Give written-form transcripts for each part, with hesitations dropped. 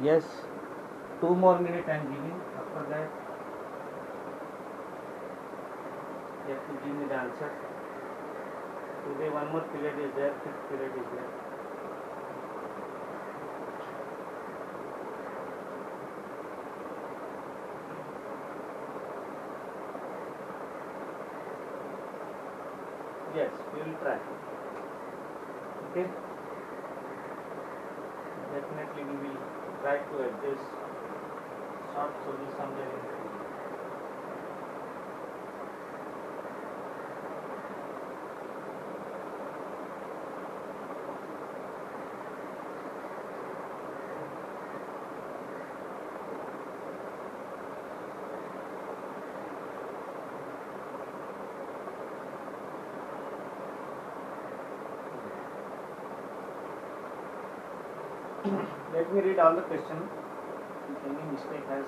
Yes, 2 more minutes I am giving. After that, you have to give me the answer. Today one more period is there, fifth period is there. Yes, we will try. Okay. Definitely we will try to adjust short solution somewhere in between. Let me read all the question. If any mistake has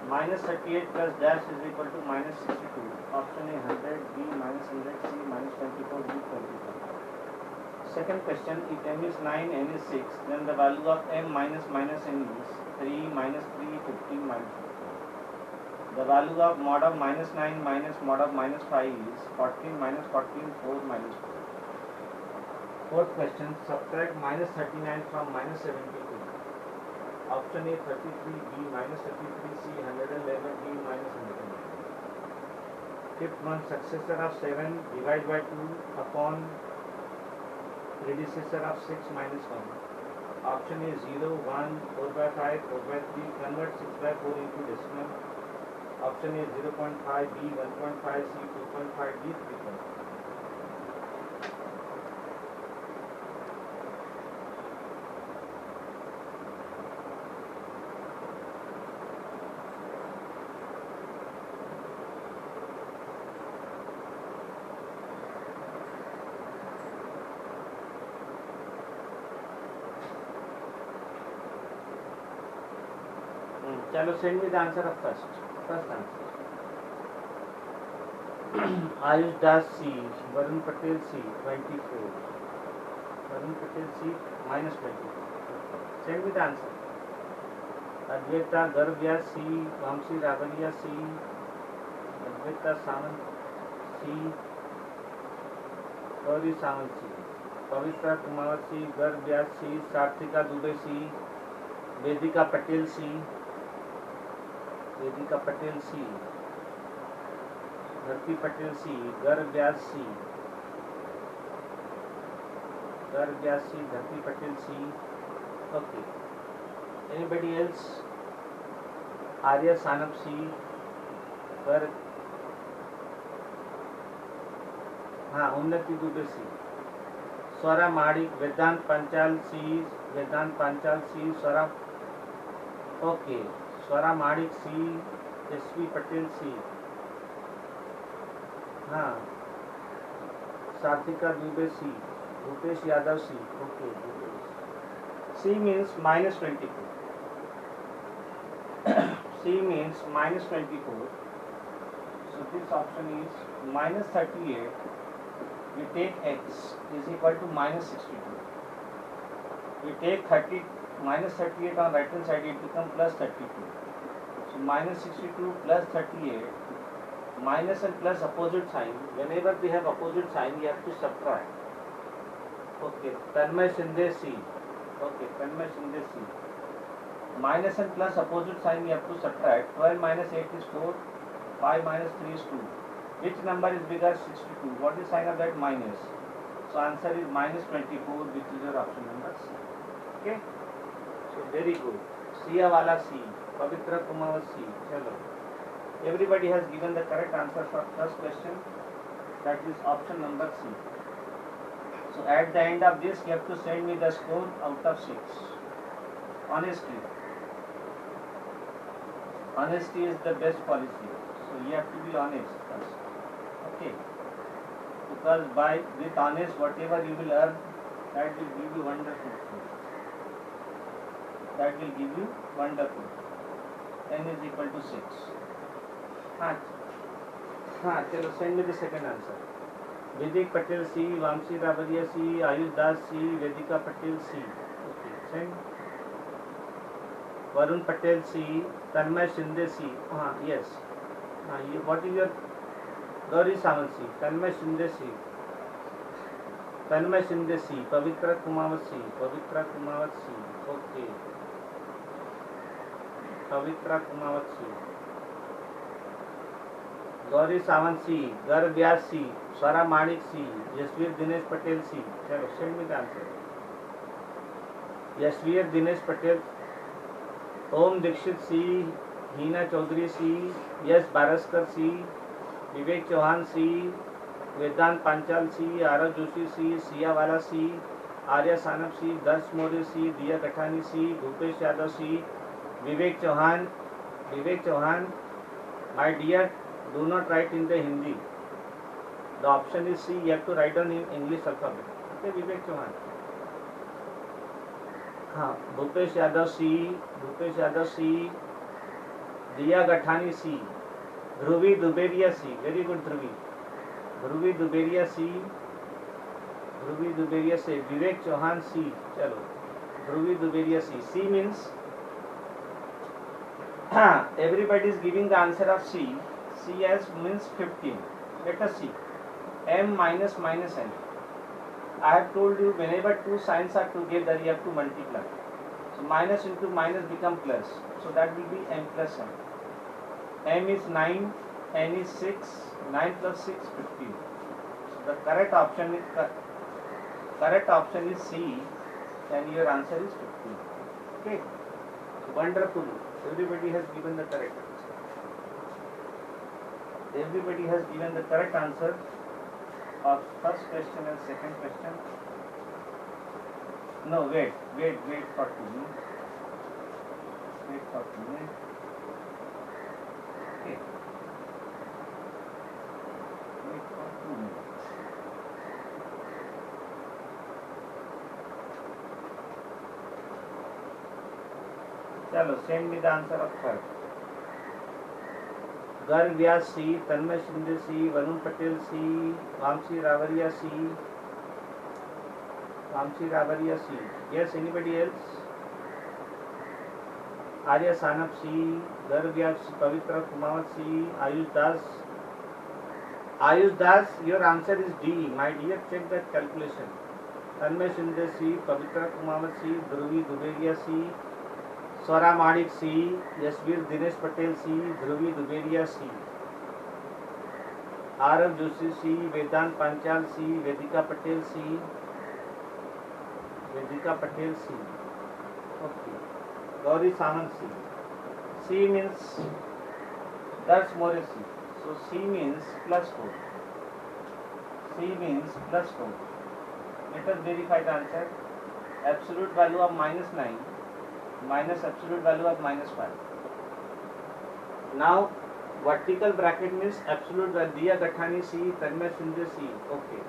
minus 38 plus dash is equal to minus 62. Option A 100, B minus 100, C minus 24, D 24. Second question, if m is 9, n is 6, then the value of m minus minus n is 3 minus 3, 15 minus 15. The value of mod of minus 9 minus mod of minus 5 is 14 minus 14, 4 minus 4. Fourth question, subtract minus 39 from minus 72. Option A 33, B minus 33, C 111, D minus 111. Fifth one, successor of 7 divided by 2 upon predecessor of 6 minus 1. Option A 0, 1, 4 by 5, 4 by 3, convert 6 by 4 into decimal. Option A 0.5, B 1.5, C 2.5, D 3.5. Chalo, send me the answer of first answer. Ayush Das C, Varun Patel C 24, Varun Patel C minus 24. Send me the answer. Advaita Garvya C, Vamsi Ravalia C, Advaita Samant C, Gauri Samant C, Pavitra Kumar C, Garvya C, Sarthika Dubey C, Vedika Patel C, Vedika Patel C, Dharti Patel C, Garvya C, Garvya C, Dharti Patel C. Okay. Anybody else? Arya Sanap C, Gar. हाँ, Unnati Dubey C. Swara Madik, Vedant Panchal C, Vedant Panchal C, Swara. Okay. Swara Madik C, SV Patel C. हाँ, सात्विका Dubey C, Bhupesh Yadav C. Okay. C means minus 24. C means minus 24. So this option is minus 38. We take x is equal to minus 62. We take minus 38 on right hand side, it becomes plus 32. So minus 62 plus 38, minus and plus opposite sign. Whenever we have opposite sign, we have to subtract. Okay, Tanmay Shinde C. Okay, Tanmay Shinde C. Minus and plus opposite sign we have to subtract. 12 minus 8 is 4, 5 minus 3 is 2. Which number is bigger? 62. What is sign of that? Minus. So answer is minus 24, which is your option number C. Okay? So very good. Sia wala C. Pavitra Kumar C. Chalo. Everybody has given the correct answer for first question. That is option number C. So at the end of this, you have to send me the score out of 6. Honestly. Honesty is the best policy. So you have to be honest first. Okay. Because with honest, whatever you will earn, that will give you wonderful food. That will give you wonderful. N is equal to 6. Chalo, send me the second answer. Vidik Patel C, Vamsi Ravadia C, Ayush Das C, Vedika Patel C. Okay, send. Varun Patel सी, तन्मय शिंदे सी, हाँ yes, हाँ ये what is your, Gauri Sawant C, Tanmay Shinde C, Tanmay Shinde C, Pavitra Kumawat C, Pavitra Kumawat C, okay, Pavitra Kumawat C, Gauri Sawant C, Garg Vyas C, Swara Manik C, Yashvir Dinesh Patel C, चलो send me the answer, Yashvir Dinesh Patel, Om Dixit C, Heena Chaudhary C, Yash Baraskar C, Vivek Chauhan C, Vedant Panchal C, Aarav Joshi C, Siyawala C, Arya Sanap C, Darsh Maurya सी, दिया गठानी सी, भूपेश यादव सी, Vivek Chauhan, my dear, do not write in the Hindi. The option is C. You have to write down in English alphabet. Okay, विवेक चौहान, हाँ, भूपेश यादव सी, दिया गठानी सी, ध्रुवी दुबेरिया सी, very good ध्रुवी दुबेरिया सी, विवेक चौहान सी, चलो ध्रुवी दुबेरिया सी, सी means everybody is giving the answer of C. C as means 15. Let us see. M minus minus n. I have told you whenever two signs are together, you have to multiply. So minus into minus become plus. So that will be m plus n. M is 9, n is 6. 9 plus 6, 15. So the correct option is C, and your answer is 15. Okay. So wonderful. Everybody has given the correct answer. Of first question and second question. No, wait for 2 minutes. Okay. Wait for 2 minutes. चलो, send me the answer of third. Garg Vyas C, Tanmay Shinde C, Varun Patel C, Vamsi Rawariya C, yes, anybody else? Arya Sanap C, Garg Vyas, Pavitra Kumawat C, Aayush Das, your answer is D, my dear, check that calculation. Tanmay Shinde C, Pavitra Kumawat C, Dhruvi Duberia C, Swara Manik C, Yashvir Dinesh Patel C, Dhruvi Duberia C, Aarav Joshi C, Vedant Panchal C, Vedika Patel C, okay, Gauri Sawant C. C means दर्श मौर्य सी, so C means plus 4. Let us verify the answer. Absolute value of minus 9 minus absolute value of minus 5. Now vertical bracket means absolute value, Diya Gathani C, Tanmay Shinde C, okay.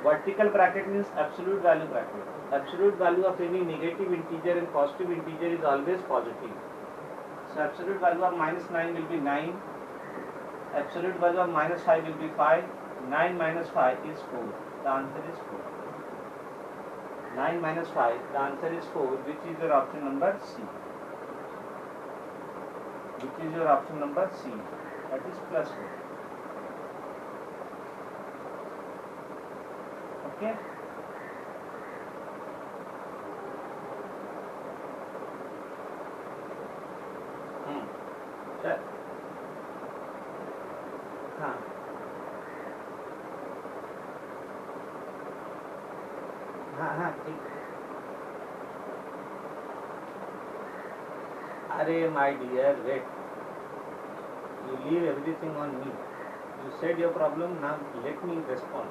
Vertical bracket means absolute value bracket. Absolute value of any negative integer and positive integer is always positive. So absolute value of minus 9 will be 9. Absolute value of minus 5 will be 5. 9 minus 5 is 4. The answer is 4. 9 minus 5, the answer is 4, which is your option number C. That is plus 4. Okay? हाँ. हाँ ठीक. अरे my dear, wait. You leave everything on me. You said your problem, now let me respond.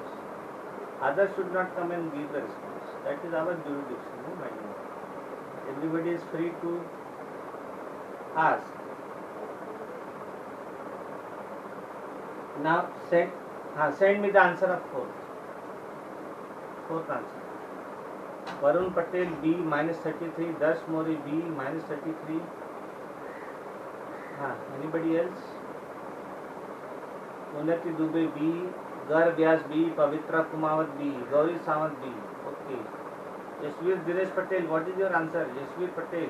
Others should not come and give the response. That is our jurisdiction, no, my dear. Everybody is free to ask. Now send me the answer of fourth answer. Varun Patel B minus 33, Darsh Mori B minus 33. Anybody else? Unnati Dubey B, Gar Vyas B, Pavitra Kumawat B, Gauri Sawant B. Okay. Yashvir Dinesh Patel, what is your answer? Yashvir Patel.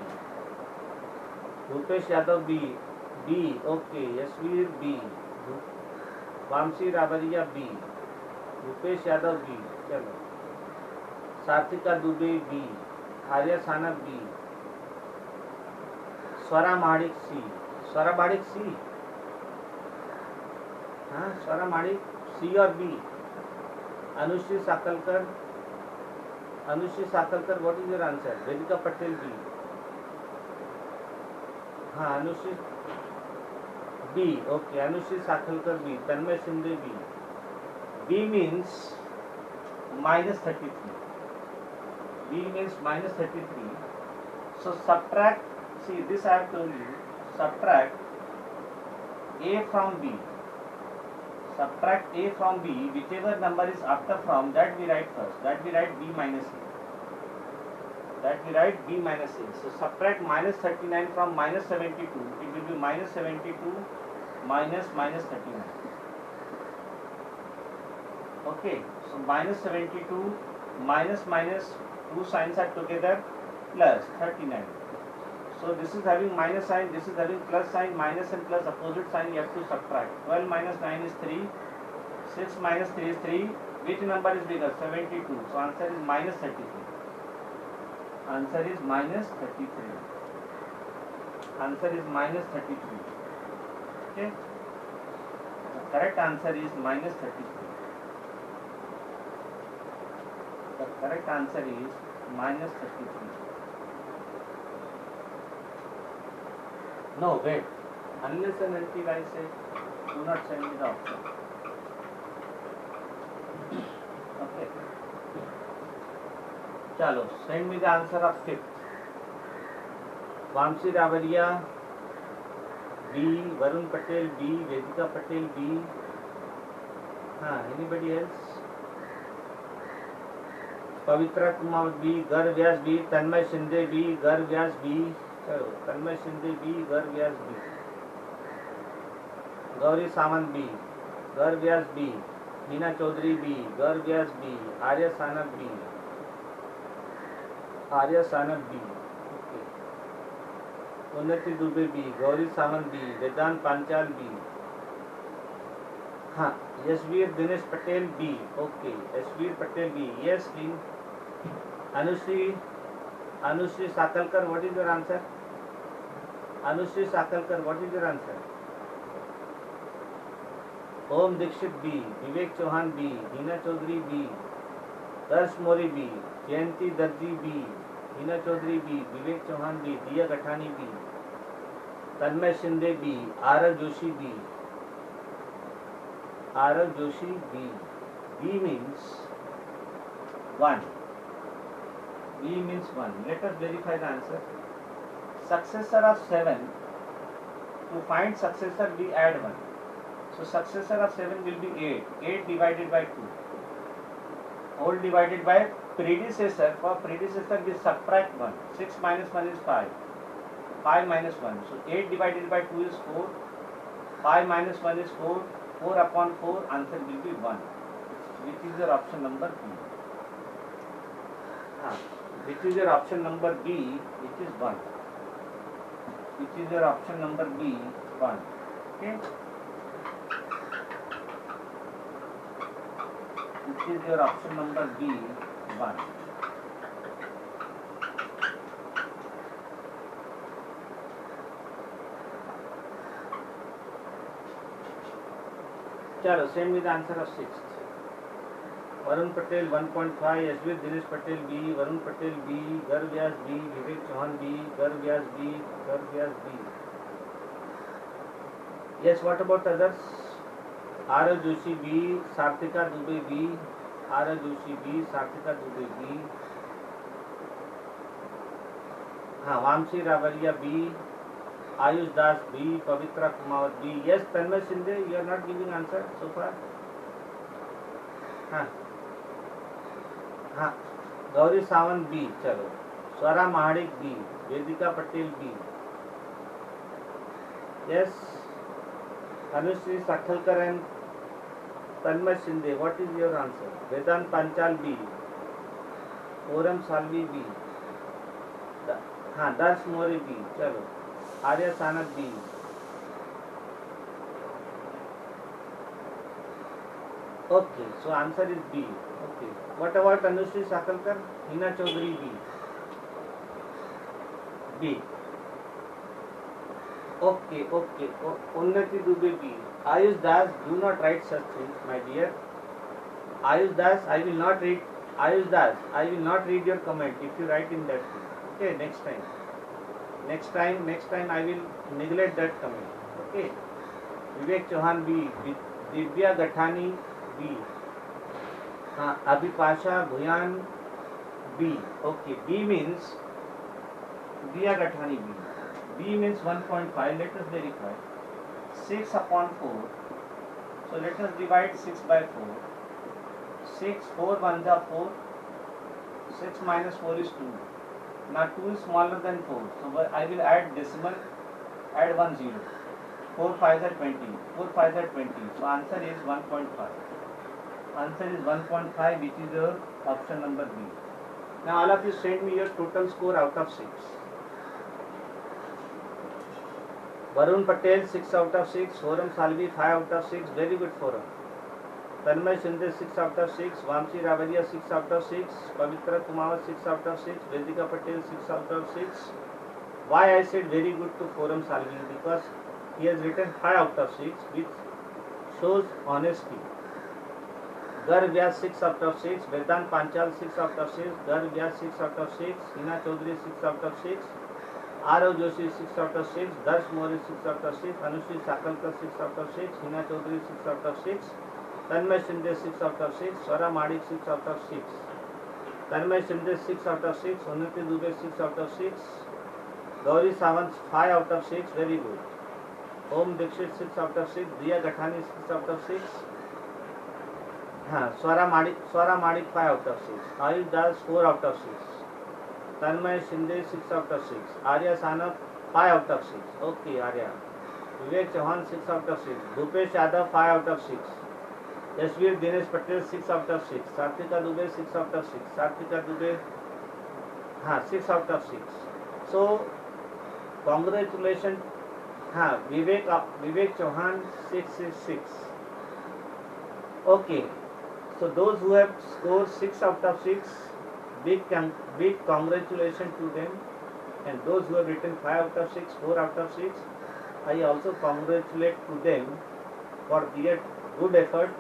Bhupesh Yadav B, B okay, Yashvir B, Vamsi Rawariya B, Bhupesh Yadav B, चलो, Satvika Dubey B, Arya Sanap B, Swara Manik C, Swara Manik C, हाँ Swara Manik C और B, Anushree Sakalkar, Anushree Sakalkar what is your answer, Vedika Patel B, हाँ Anushree B okay, Anushree Sakalkar B, Tanmay Shinde B, B means -33, b means -33, so subtract, see this I have told you, subtract a from b, subtract a from b, whichever number is after from, that we write first, that we write b minus a, that we write b minus a, so subtract -39 from -72, it will be -72 minus -39, okay, so -72 minus 2 signs are together plus 39. So this is having minus sign, this is having plus sign, minus and plus opposite sign you have to subtract. 12 minus 9 is 3, 6 minus 3 is 3. Which number is bigger? 72. So answer is minus 33. Answer is minus 33. Answer is minus 33. Okay. The correct answer is minus 33. The correct answer is minus 33. No, wait. Unless and until I say, do not send me the option. Okay. Chalo, send me the answer of fifth. Vamsi Ravariya B, Varun Patel B, Vedika Patel B. Anybody else? Pavitra Kumar B, Garg Vyas B, Tanmay Shinde B, Garg Vyas B, चलो Tanmay Shinde B, Garg Vyas B, Gauri Sawant B, Garg Vyas B, Meena Chaudhary B, Garg Vyas B, Arya Sanap B, Arya Sanap B, okay, Unnati Dubey B, Gauri Sawant B, Vedant Panchal B, हाँ Yashvir Dinesh Patel B, okay, Yashvir Patel B, yes B, Anushree Sakalkar what is your answer, Anushree Sakalkar what is your answer, Om Dixit B, Vivek Chauhan B, Heena Chaudhary B, Darsh Mori B, Jayanti Darji B, Heena Chaudhary B, Vivek Chauhan B, Diya Gathani B, Tanmay Shinde B, Aarav Joshi B, Aarav Joshi B, B means 1. B means 1. Let us verify the answer. Successor of 7. To find successor, we add 1. So successor of 7 will be 8. 8 divided by 2. Whole divided by predecessor. For predecessor, we subtract 1. 6 minus 1 is 5. 5 minus 1. So 8 divided by 2 is 4. 5 minus 1 is 4. 4 upon 4, answer will be 1. Which is your option number B? Which is your option number B? Which is 1. Which is your option number B? 1. Okay. Which is your option number B? 1. चलो send me the answer of 6th. Varun Patel 1.5, Yashvir Dinesh Patel B, Varun Patel B, Garg Vyas B, Vivek Chauhan B, Garg Vyas B, Garg Vyas B. Yes, what about others? Aarav Joshi B, Sarthika Dubey B, Aarav Joshi B, Sarthika Dubey B, हाँ Vamsi Rawariya B, Aayush Das B, Pavitra Kumawat B. Yes, Tanmay Shinde, you are not giving answer so far. हाँ Gauri Sawant B, चलो, Swara Mahadik B, Vedika Patel B. Yes, Anushree Sakhalkar and Tanmay Shinde, what is your answer? Vedant Panchal B, Oram Salvi B, हाँ Darsh More B. चलो Arya Sanat B. Okay, so answer is B. Okay. What about Anushree Sakalkar? Hina Chaudhary B. B. Okay, okay. Unnati Dubey B. Ayush Das, do not write such things, my dear. Ayush Das, I will not read. Ayush Das, I will not read your comment if you write in that way. Okay, next time. Next time I will neglect that comment. Okay. Vivek Chauhan B. Divya Gathani B. Abhipasha Bhuyan B. Okay. B means Divya Gathani B. B means 1.5. Let us verify. 6 upon 4. So let us divide 6 by 4. 6, 4 1 are 4. 6 minus 4 is 2. Now 2 is smaller than 4. So I will add decimal, add 1 0. 4 5 are 20. 4 5 are 20. So answer is 1.5. Answer is 1.5, which is your option number B. Now all of you send me your total score out of 6. Varun Patel 6 out of 6. Forum Salvi 5 out of 6. Very good forum. Tanmay Shinde 6 out of 6. Vamsi Ravalia 6 out of 6. Pavitra Kumawat 6 out of 6. Vedika Patel 6 out of 6. Why I said very good to forum Salvi? Because he has written 5 out of 6, which shows honesty. Gar Vyas 6 out of 6. Vedant Panchal 6 out of 6. Gar Vyas 6 out of 6. Hina Chaudhary 6 out of 6. Arav Joshi 6 out of 6. Darsh Mori 6 out of 6. Anushree Sakalkar 6 out of 6. Hina Chaudhary 6 out of 6. Tanmay Shinde 6 out of 6. Swara Madik 6 out of 6. Tanmay Shinde 6 out of 6. Unnati Dubey 6 out of 6. Gauri Sawant 5 out of 6. Very good. Om Dixit 6 out of 6. Diya Gathani 6 out of 6. Swara Madik 5 out of 6. Ayush Das 4 out of 6. Tanmay Shinde 6 out of 6. Arya Sanat 5 out of 6. Okay, Arya. Vivek Chauhan 6 out of 6. Bhupesh Yadav 5 out of 6. Yashvir Dinesh Patel 6 out of 6. Sartika Dubey 6 out of 6. Sartika Dubey 6 out of 6. So congratulations. Vivek Chauhan 6 is 6. Okay. So those who have scored 6 out of 6, big congratulations to them. And those who have written 5 out of 6, 4 out of 6, I also congratulate to them for their good effort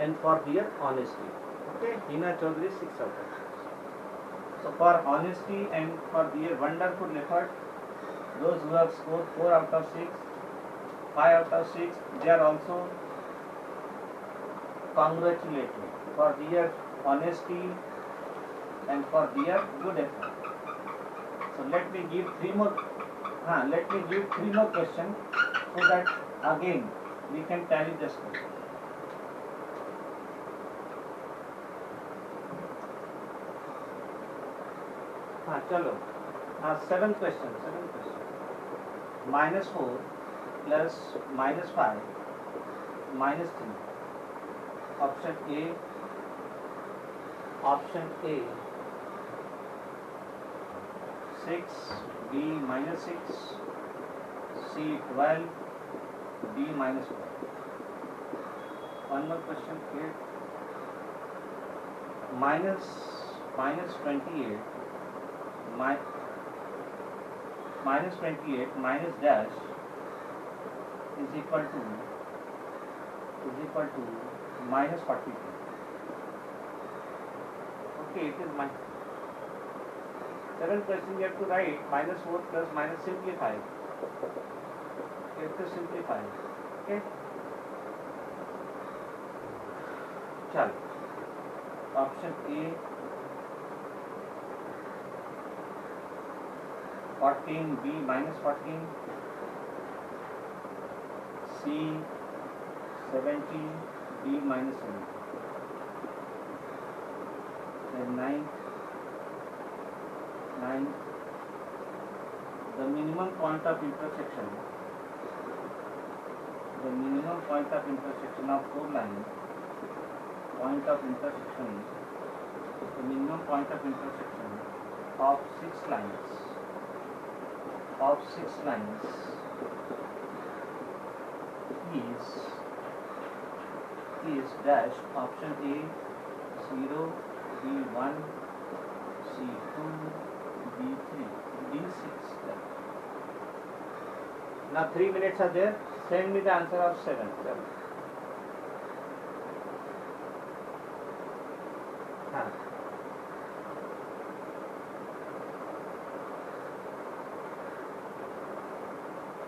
and for their honesty. Okay, Hina Chaudhary 6 out of 6. So for honesty and for their wonderful effort, those who have scored 4 out of 6, 5 out of 6, they are also congratulated for their honesty and for their good effort. So let me give 3 more questions so that again we can tally the score. Chalo. 7 questions. -4 plus -5 -3. Option A 6, B -6, C 12, D -12. One more question here. Minus 28 minus dash is equal to -42. Okay, it is minus. 7 question you have to write -4 plus minus simplify. You have to simplify. Okay. Chalo. Option A 14, B -14, C 17, D -17. Then 9. The minimum point of intersection. Of 4 lines. Point of intersection. The minimum point of intersection of 6 lines. of 6 lines is dash option A 0, B1, C2, B3, B6. Now 3 minutes are there. Send me the answer of 7. हाँ.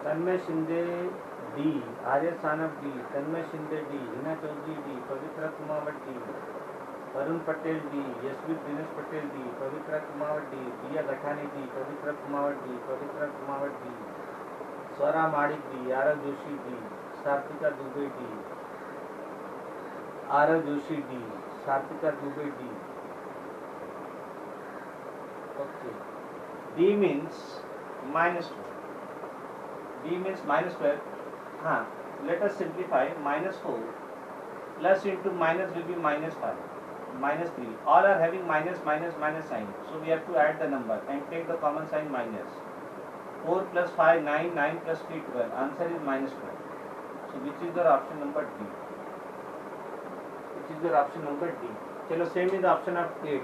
Tanmay Shinde D, Arya Sanap D, Tanmay Shinde D, Hina Chaudhary D, Pavitra Kumawat D, Varun Patel D, Yashvir Dinesh Patel D, Pavitra Kumawat D, Diya Gathani D, Pavitra Kumawat D, Pavitra Kumawat D, Swara Madik D, Aarav Joshi D, Satvika Dubey D, Aarav Joshi D, Satvika Dubey D. Okay. D means minus 2. D means minus 12. Let us simplify. Minus 4 plus into minus will be minus 5. Minus 3. All are having minus sign. So we have to add the number and take the common sign minus. 4 plus 5, 9. 9 plus 3, 12. Answer is minus 12. So which is the option number D? Which is the option number D? Chalo, same is the option of 8.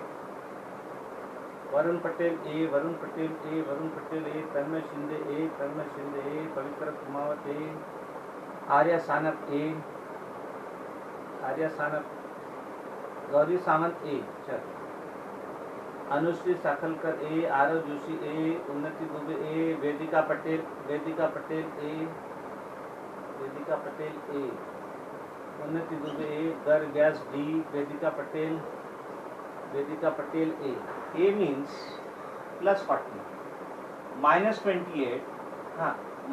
Varun Patel A, Varun Patel A, Varun Patel A, Tanmay Shinde A, Tanmay Shinde A, Pavitra Kumawat ए, आर्या सानप ए, आर्या सानप, गौरी सावंत ए, चल, अनुश्री साखलकर ए, आरव जोशी ए, उन्नति दुबे ए, वेदिका पटेल ए, वेदिका पटेल ए, उन्नति दुबे ए, गर gas D, Vedika Patel A. A means plus 40, minus 28,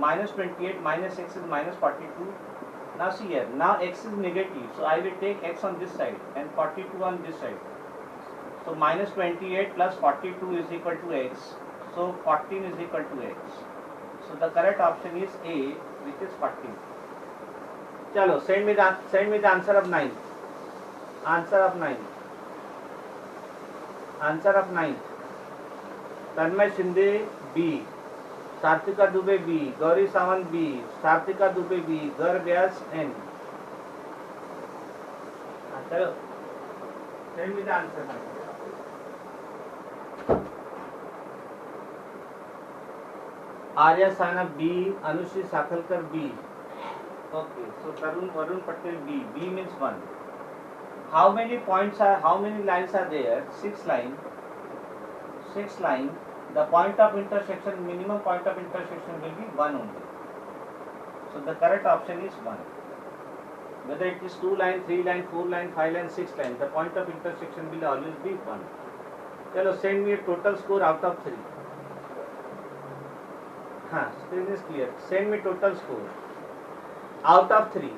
minus 28, minus x is minus 42. Now see here, now x is negative, so I will take x on this side and 42 on this side. So minus 28 plus 42 is equal to x, so 14 is equal to x. So the correct option is A, which is 14. Chalo, send me the answer of 9. Answer of 9. Tanmay Shinde B, Satvika Dubey B, Gauri Sawant B, Satvika Dubey B, Garg Vyas N. चलो, send me the answer. Arya Sanap B, Anushree साखलकर B. Okay, so Varun Patel B. B means 1. How many lines are there? 6 line. The point of intersection, minimum point of intersection will be 1 only. So the correct option is 1. Whether it is 2 line, 3 line, 4 line, 5 line, 6 line, the point of intersection will always be 1. Chalo, send me a total score out of 3. Screen is clear. Send me total score out of 3.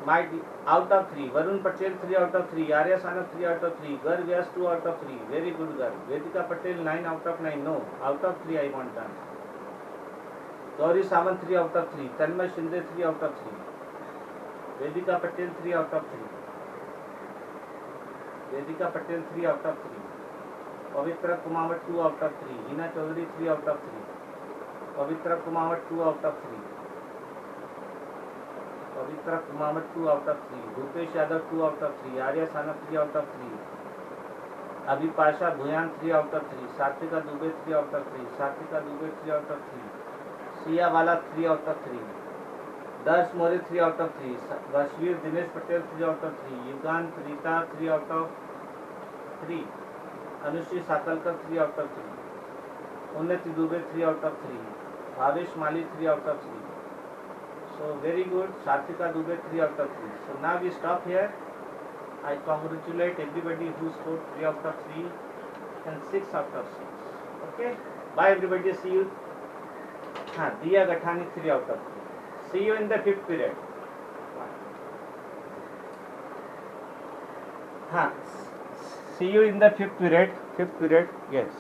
Out of 3, Varun Patel 3 out of 3, Arya Sanap 3 out of 3, Gar Vyas 2 out of 3, very good girl. Vedika Patel 9 out of 9, no, out of 3 I want done. Gauri Sawant 3 out of 3, Tanmay Shinde 3 out of 3, Vedika Patel 3 out of 3, Pavitra Kumawat 2 out of 3, Hina Chaudhary 3 out of 3, Pavitra Kumawat 2 out of 3, Pavitra Kumawat 2 out of 3, Bhupesh Yadav 2 out of 3, Arya Sanap 3 out of 3, अभिपाशा Bhuyan 3 out of 3, सात्विका Dubey 3 out of 3, 3 out of 3, Siya वाला 3 out of 3, दर्श मोरे 3 out of 3, वशवीर Dinesh Patel 3 out of 3, युगांत Rita 3 out of 3, Anushree साकलकर 3 out of 3, उन्नति Dubey 3 out of 3, Bhavesh Mali 3 out of 3. So very good, Sarthika Dubey 3 out of 3. So now we stop here. I congratulate everybody who scored 3 out of 3 and 6 out of 6. Okay, bye everybody, see you. Diya Gathani 3 out of 3. See you in the 5th period. See you in the 5th period. 5th period, yes.